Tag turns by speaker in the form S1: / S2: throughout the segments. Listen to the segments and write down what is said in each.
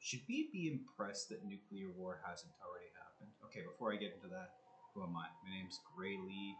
S1: Should we be impressed that nuclear war hasn't already happened? Okay, before I get into that, who am I? My name's Gray Lee.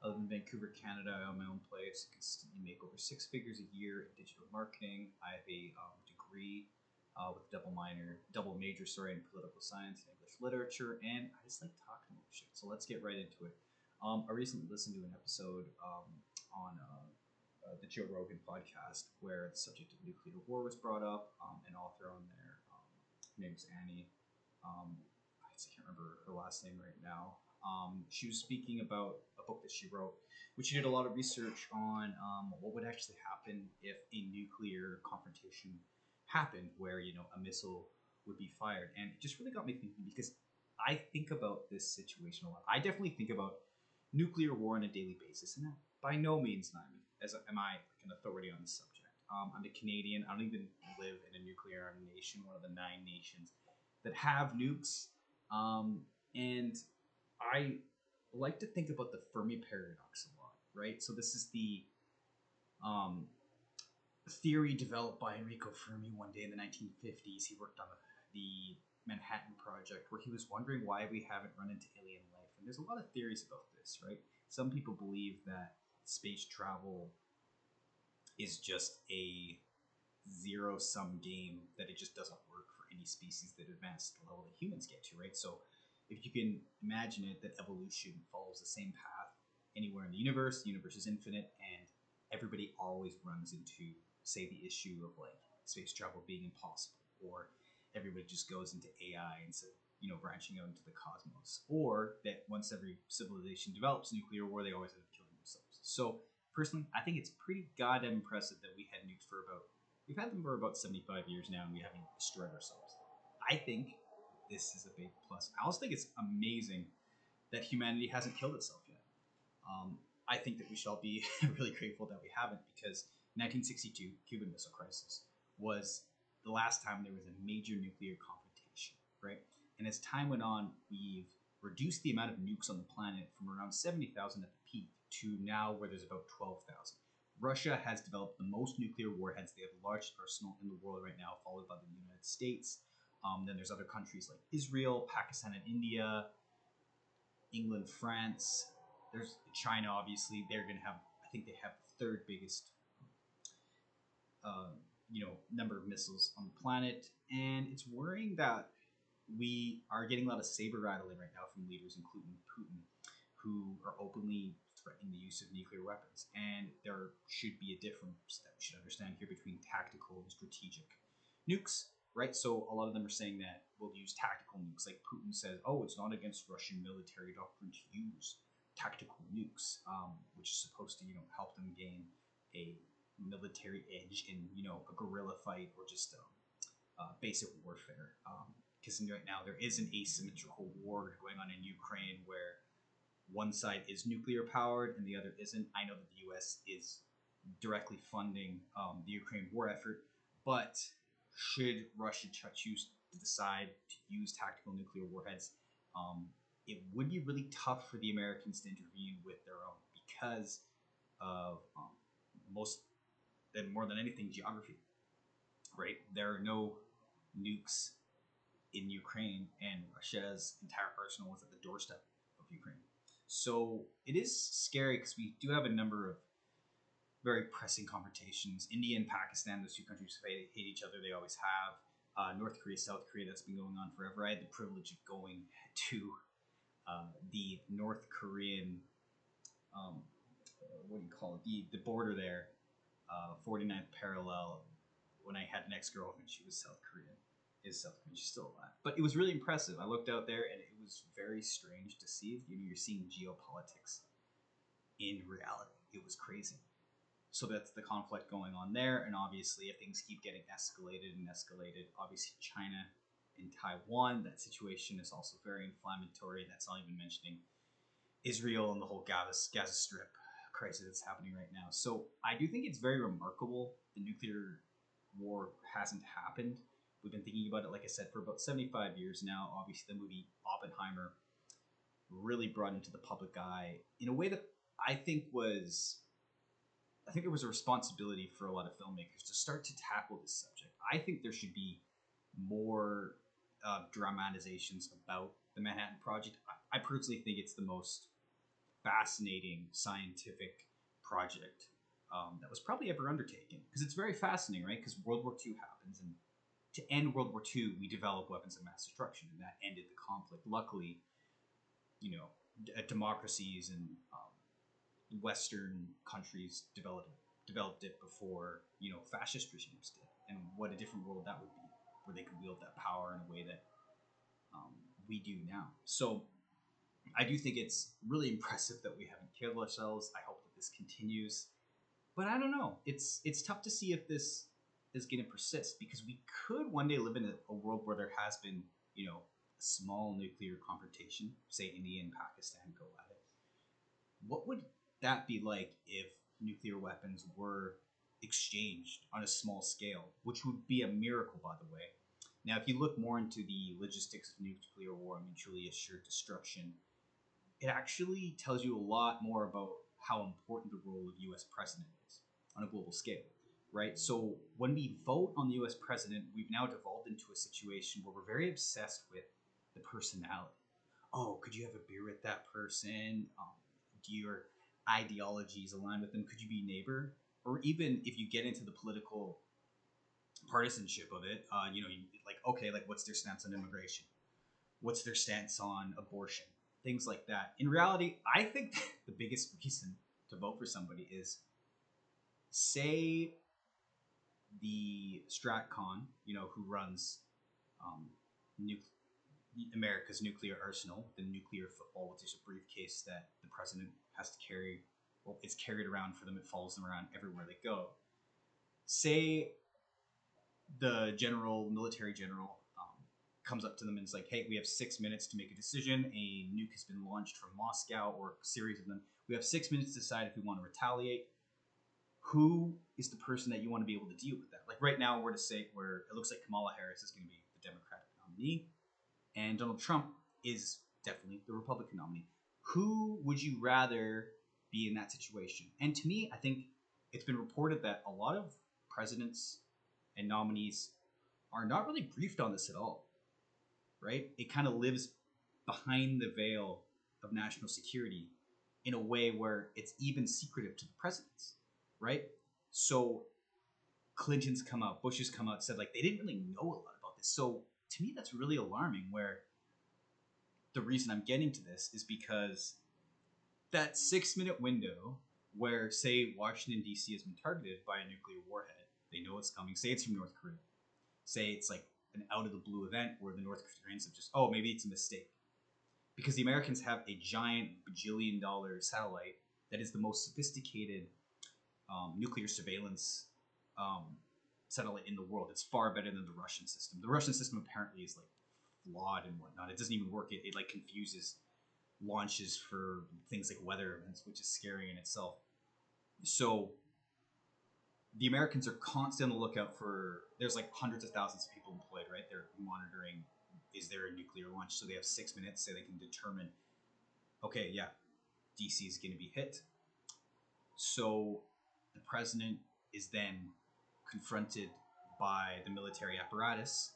S1: I live in Vancouver, Canada. I own my own place. I consistently make over six figures a year in digital marketing. I have a degree with double major, sorry, in political science and English literature, and I just like talking about shit. So let's get right into it. I recently listened to an episode on the Joe Rogan podcast where the subject of nuclear war was brought up. An author on there, her name's Annie. I can't remember her last name right now. She was speaking about a book that she wrote, which she did a lot of research on what would actually happen if a nuclear confrontation happened, where a missile would be fired, and it just really got me thinking because I think about this situation a lot. I definitely think about nuclear war on a daily basis, and by no means am I like an authority on the subject. I'm a Canadian. I don't even live in a nuclear armed nation, one of the 9 nations that have nukes. And I like to think about the Fermi paradox a lot, right? So this is the um, theory developed by Enrico Fermi one day in the 1950s. He worked on the Manhattan Project, where he was wondering why we haven't run into alien life. And there's a lot of theories about this, right? Some people believe that space travel is just a zero-sum game, that it just doesn't work for any species that advance to the level that humans get to, right? So if you can imagine it, that evolution follows the same path anywhere in the universe is infinite, and everybody always runs into, say, the issue of like space travel being impossible, or everybody just goes into AI instead of branching out into the cosmos, or that once every civilization develops nuclear war, they always end up killing themselves. So personally, I think it's pretty goddamn impressive that we've had them for about 75 years now, and we haven't destroyed ourselves. I think this is a big plus. I also think it's amazing that humanity hasn't killed itself yet. I think that we shall be really grateful that we haven't, because 1962 Cuban Missile Crisis was the last time there was a major nuclear confrontation, right? And as time went on, we've reduced the amount of nukes on the planet from around 70,000 at the peak to now where there's about 12,000. Russia has developed the most nuclear warheads. They have the largest arsenal in the world right now, followed by the United States. Then there's other countries like Israel, Pakistan, and India, England, France. There's China, obviously. They're going to have, I think they have the third biggest, number of missiles on the planet. And it's worrying that we are getting a lot of saber rattling right now from leaders, including Putin, who are openly threatening the use of nuclear weapons. And there should be a difference that we should understand here between tactical and strategic nukes, right? So a lot of them are saying that we'll use tactical nukes. Like Putin says, oh, it's not against Russian military doctrine to use tactical nukes, which is supposed to, help them gain a military edge in, a guerrilla fight or just basic warfare. Because right now there is an asymmetrical war going on in Ukraine where one side is nuclear powered and the other isn't. I know that the U.S. is directly funding the Ukraine war effort, but should Russia choose to decide to use tactical nuclear warheads, it would be really tough for the Americans to intervene with their own, because of more than anything, geography, right? There are no nukes in Ukraine, and Russia's entire arsenal is at the doorstep of Ukraine. So it is scary because we do have a number of very pressing confrontations. India and Pakistan, those two countries hate each other. They always have. North Korea, South Korea, that's been going on forever. I had the privilege of going to the North Korean, what do you call it? The border there, 49th parallel, when I had an ex-girlfriend. She was South Korean. She's still alive. But it was really impressive. I looked out there and it was very strange to see. You're seeing geopolitics in reality. It was crazy. So that's the conflict going on there. And obviously, if things keep getting escalated, obviously China and Taiwan, that situation is also very inflammatory. That's not even mentioning Israel and the whole Gaza Strip crisis that's happening right now. So I do think it's very remarkable the nuclear war hasn't happened. We've been thinking about it, like I said, for about 75 years now. Obviously, the movie Oppenheimer really brought into the public eye in a way that I think there was a responsibility for a lot of filmmakers to start to tackle this subject. I think there should be more dramatizations about the Manhattan Project. I personally think it's the most fascinating scientific project that was probably ever undertaken because it's very fascinating, right? Because World War II happens, and to end World War II, we develop weapons of mass destruction, and that ended the conflict. Luckily, democracies and Western countries developed it before fascist regimes did, and what a different world that would be, where they could wield that power in a way that um, we do now. So I do think it's really impressive that we haven't killed ourselves. I hope that this continues, but I don't know. It's tough to see if this is going to persist because we could one day live in a world where there has been a small nuclear confrontation, say India and Pakistan go at it. What would that be like if nuclear weapons were exchanged on a small scale, which would be a miracle, by the way. Now, if you look more into the logistics of nuclear war and mutually assured destruction, it actually tells you a lot more about how important the role of U.S. president is on a global scale, right? So when we vote on the U.S. president, we've now devolved into a situation where we're very obsessed with the personality. Oh, could you have a beer with that person? Do your ideologies align with them? Could you be a neighbor? Or even if you get into the political partisanship of it, like, okay, like what's their stance on immigration? What's their stance on abortion? Things like that. In reality, I think the biggest reason to vote for somebody is, say, the Stratcon, who runs um, nu- America's nuclear arsenal, the nuclear football, which is a briefcase that the president has to carry. Well, it's carried around for them. It follows them around everywhere they go. Say the military general, comes up to them and is like, "Hey, we have 6 minutes to make a decision. A nuke has been launched from Moscow, or a series of them. We have 6 minutes to decide if we want to retaliate. Who is the person that you want to be able to deal with that?" Like right now, we're to say where it looks like Kamala Harris is going to be the Democratic nominee, and Donald Trump is definitely the Republican nominee. Who would you rather be in that situation? And to me, I think it's been reported that a lot of presidents and nominees are not really briefed on this at all, right? It kind of lives behind the veil of national security in a way where it's even secretive to the presidents, right? So Clinton's come out, Bush's come out, said like they didn't really know a lot about this. So to me, that's really alarming. Where the reason I'm getting to this is because that 6 minute window where, say, Washington, D.C. has been targeted by a nuclear warhead, they know it's coming. Say it's from North Korea. Say it's like an out of the blue event where the North Koreans have just, oh, maybe it's a mistake. Because the Americans have a giant bajillion-dollar satellite that is the most sophisticated nuclear surveillance um, satellite in the world. It's far better than the Russian system. The Russian system apparently is like flawed and whatnot. It doesn't even work. It like confuses launches for things like weather events, which is scary in itself. So the Americans are constantly on the lookout for. There's like hundreds of thousands of people employed, right? They're monitoring. Is there a nuclear launch? So they have 6 minutes, so they can determine. Okay, yeah, DC is going to be hit. So the president is then confronted by the military apparatus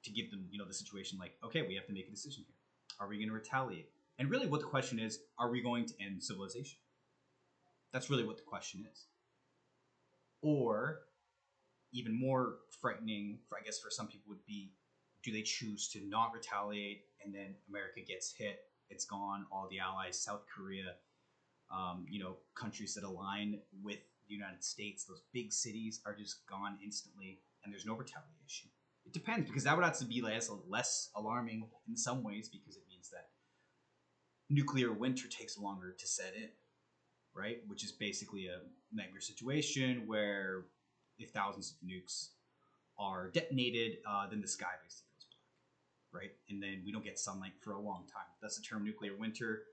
S1: to give them, the situation like, okay, we have to make a decision here. Are we going to retaliate? And really, what the question is, are we going to end civilization? That's really what the question is. Or even more frightening, I guess, for some people would be, do they choose to not retaliate and then America gets hit? It's gone. All the allies, South Korea, countries that align with the United States, those big cities are just gone instantly, and there's no retaliation. It depends, because that would have to be less alarming in some ways, because it means that nuclear winter takes longer to set in, right? Which is basically a nightmare situation where if thousands of nukes are detonated, then the sky basically goes black, right? And then we don't get sunlight for a long time. That's the term nuclear winter.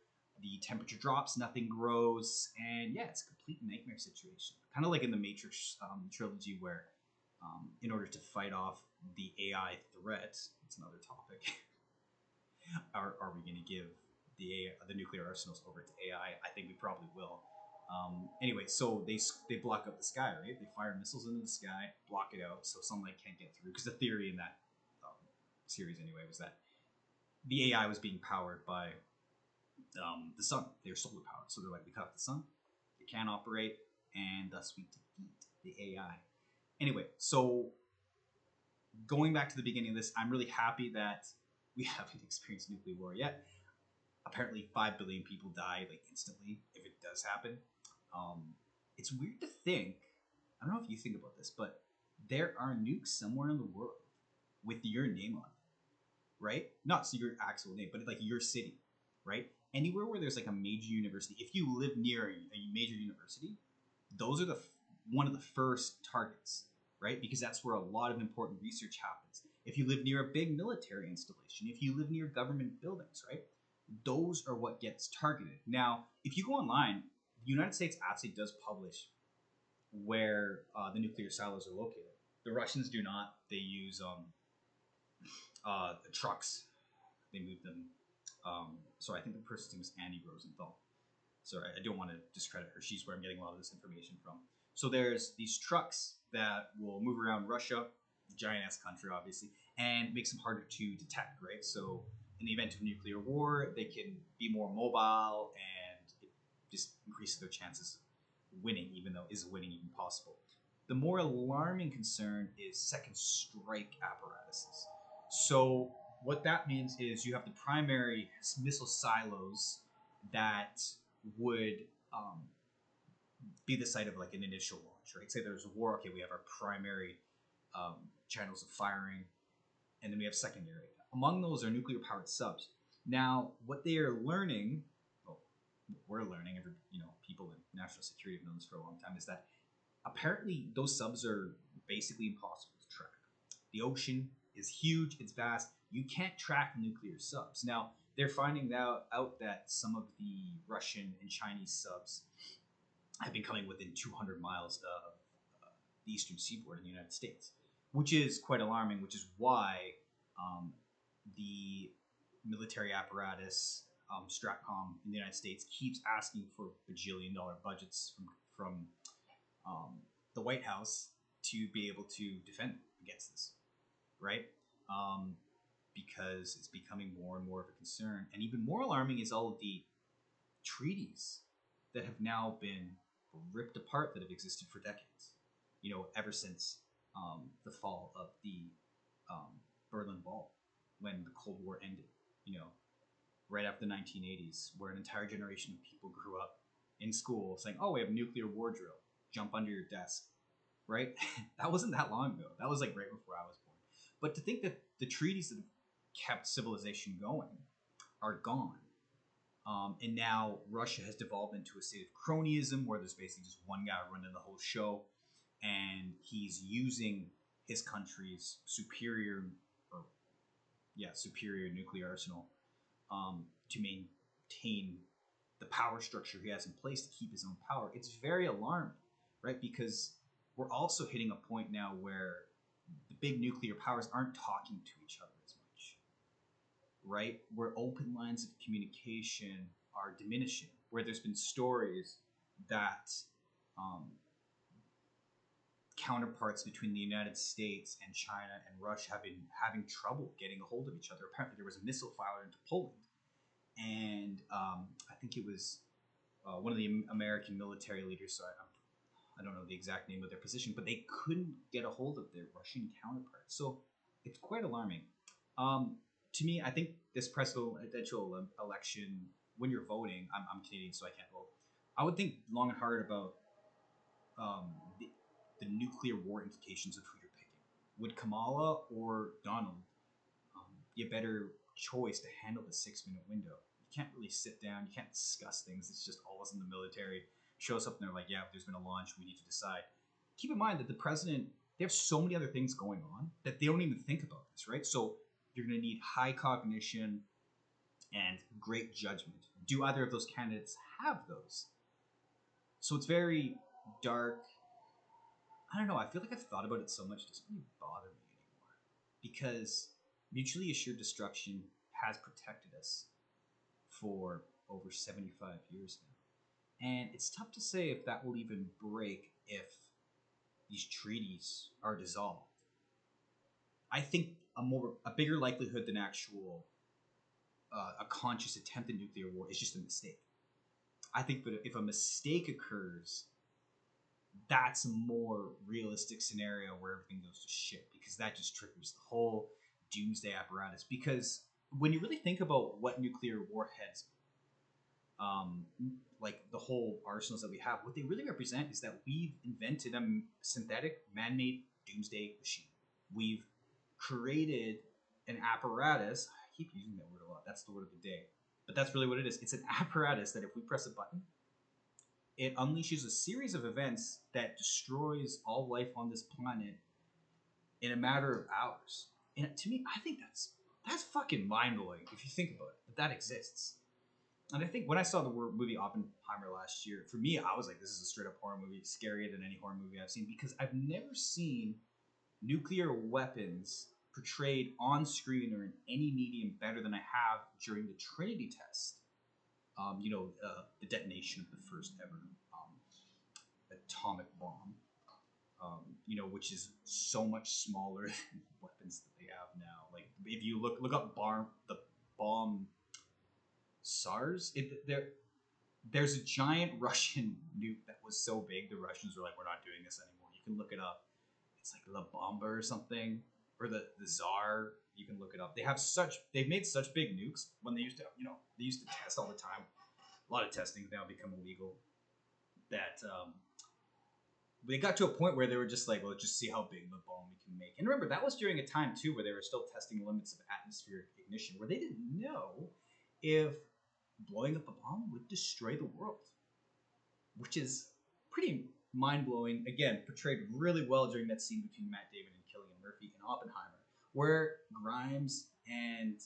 S1: The temperature drops, nothing grows, and yeah, it's a complete nightmare situation. Kind of like in the Matrix trilogy, where in order to fight off the AI threat, it's another topic. Are we going to give the nuclear arsenals over to AI? I think we probably will. Anyway, so they block up the sky, right? They fire missiles into the sky, block it out, so sunlight can't get through. Because the theory in that series anyway, was that the AI was being powered by the sun. They're solar powered, so they're like, we cut off the sun, it can't operate, and thus we defeat the AI. Anyway, so going back to the beginning of this, I'm really happy that we haven't experienced nuclear war yet. Apparently, 5 billion people die like instantly if it does happen. It's weird to think. I don't know if you think about this, but there are nukes somewhere in the world with your name on it, right? Not so your actual name, but like your city, right? Anywhere where there's like a major university. If you live near a major university, those are one of the first targets, right? Because that's where a lot of important research happens. If you live near a big military installation, if you live near government buildings, right? Those are what gets targeted. Now, if you go online, the United States actually does publish where the nuclear silos are located. The Russians do not. They use the trucks. They move them. So I think the person's name is Annie Rosenthal. Sorry, I don't want to discredit her. She's where I'm getting a lot of this information from. So there's these trucks that will move around Russia, giant ass country, obviously, and makes them harder to detect, right? So in the event of nuclear war, they can be more mobile, and it just increases their chances of winning, even though is winning even possible. The more alarming concern is second strike apparatuses. So what that means is you have the primary missile silos that would be the site of like an initial launch, right? Say there's a war, okay, we have our primary channels of firing, and then we have secondary. Among those are nuclear powered subs. Now, what they are learning, well, we're learning, people in national security have known this for a long time, is that apparently those subs are basically impossible to track. The ocean is huge, it's vast. You can't track nuclear subs. Now, they're finding out that some of the Russian and Chinese subs have been coming within 200 miles of the eastern seaboard in the United States, which is quite alarming, which is why the military apparatus, Stratcom in the United States, keeps asking for bajillion-dollar budgets from the White House to be able to defend against this, right? Because it's becoming more and more of a concern. And even more alarming is all of the treaties that have now been ripped apart that have existed for decades, ever since the fall of the Berlin Wall, when the Cold War ended, right after the 1980s, where an entire generation of people grew up in school saying, oh, we have a nuclear war drill, jump under your desk, right? That wasn't that long ago. That was like right before I was born. But to think that the treaties that have kept civilization going are gone. And now Russia has devolved into a state of cronyism where there's basically just one guy running the whole show, and he's using his country's superior nuclear arsenal to maintain the power structure he has in place to keep his own power. It's very alarming, right? Because we're also hitting a point now where the big nuclear powers aren't talking to each other as much, right? Where open lines of communication are diminishing, where there's been stories that counterparts between the United States and China and Russia have been having trouble getting a hold of each other. Apparently there was a missile fired into Poland, and I think it was one of the American military leaders, so I don't know the exact name of their position, but they couldn't get a hold of their Russian counterparts. So it's quite alarming. To me, I think this presidential election, when you're voting, I'm Canadian, so I can't vote. I would think long and hard about the nuclear war implications of who you're picking. Would Kamala or Donald be a better choice to handle the 6-minute window? You can't really sit down. You can't discuss things. It's just all of a sudden the military shows up and they're like, yeah, there's been a launch. We need to decide. Keep in mind that the president, they have so many other things going on that they don't even think about this, right? So you're going to need high cognition and great judgment. Do either of those candidates have those? So it's very dark. I don't know. I feel like I've thought about it so much, it doesn't really bother me anymore. Because mutually assured destruction has protected us for over 75 years now. And it's tough to say if that will even break if these treaties are dissolved. I think a bigger likelihood than actual a conscious attempt at nuclear war is just a mistake. I think that if a mistake occurs, that's a more realistic scenario where everything goes to shit, because that just triggers the whole doomsday apparatus. Because when you really think about what nuclear warheads, like the whole arsenals that we have, what they really represent is that we've invented a synthetic, man-made doomsday machine. We've created an apparatus. I keep using that word a lot. That's the word of the day. But that's really what it is. It's an apparatus that if we press a button, it unleashes a series of events that destroys all life on this planet in a matter of hours. And to me, I think that's fucking mind-blowing if you think about it, that exists. And I think when I saw the movie Oppenheimer last year, for me, I was like, this is a straight-up horror movie, scarier than any horror movie I've seen, because I've never seen nuclear weapons portrayed on screen or in any medium better than I have during the Trinity test. The detonation of the first ever atomic bomb, which is so much smaller than weapons that they have now. Like, if you look up the bomb SARS, there's a giant Russian nuke that was so big the Russians were like, we're not doing this anymore. You can look it up. It's like La Bomba or something, or the Tsar. You can look it up. They've made such big nukes when they used to test all the time. A lot of testing now become illegal. That they got to a point where they were just like, well, just see how big the bomb we can make. And remember, that was during a time too where they were still testing the limits of atmospheric ignition, where they didn't know if blowing up a bomb would destroy the world, which is pretty mind-blowing. Again, portrayed really well during that scene between Matt Damon and Cillian Murphy in Oppenheimer, where Grimes and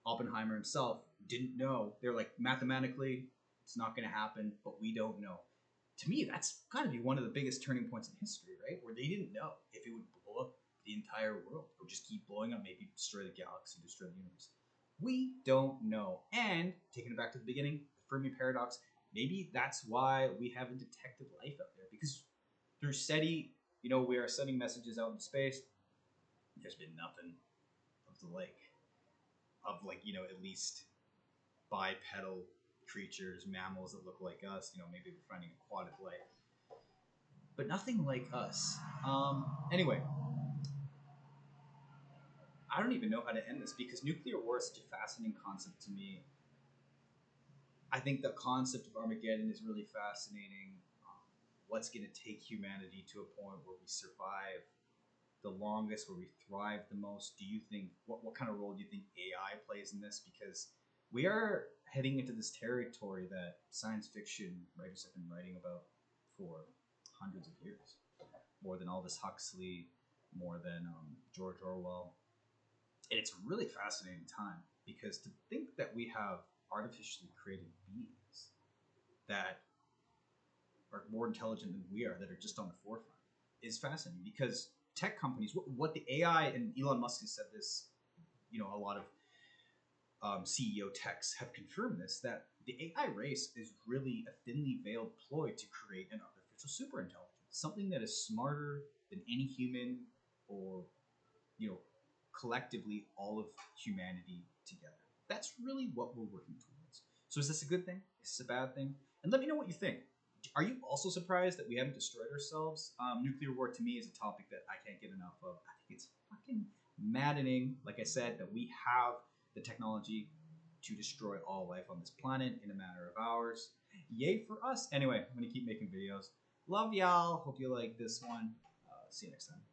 S1: Oppenheimer himself didn't know. They're like, mathematically, it's not going to happen, but we don't know. To me, that's got to be one of the biggest turning points in history, right? Where they didn't know if it would blow up the entire world or just keep blowing up, maybe destroy the galaxy, destroy the universe. We don't know. And taking it back to the beginning, the Fermi paradox, maybe that's why we haven't detected life out there, because through SETI, we are sending messages out in space. There's been nothing of at least bipedal creatures, mammals that look like us. Maybe we're finding aquatic life, but nothing like us. Anyway, I don't even know how to end this, because nuclear war is such a fascinating concept to me. I think the concept of Armageddon is really fascinating. What's going to take humanity to a point where we survive the longest, where we thrive the most? Do you think, what kind of role do you think AI plays in this? Because we are heading into this territory that science fiction writers have been writing about for hundreds of years. More than Aldous Huxley, more than George Orwell. And it's a really fascinating time, because to think that we have artificially created beings that are more intelligent than we are, that are just on the forefront, is fascinating. Because tech companies, what the AI, and Elon Musk has said this, a lot of CEO techs have confirmed this, that the AI race is really a thinly veiled ploy to create an artificial superintelligence, something that is smarter than any human, or collectively all of humanity together. That's really what we're working towards. So is this a good thing? Is this a bad thing? And let me know what you think. Are you also surprised that we haven't destroyed ourselves? Nuclear war to me is a topic that I can't get enough of. I think it's fucking maddening, like I said, that we have the technology to destroy all life on this planet in a matter of hours. Yay for us. Anyway, I'm going to keep making videos. Love y'all. Hope you like this one. See you next time.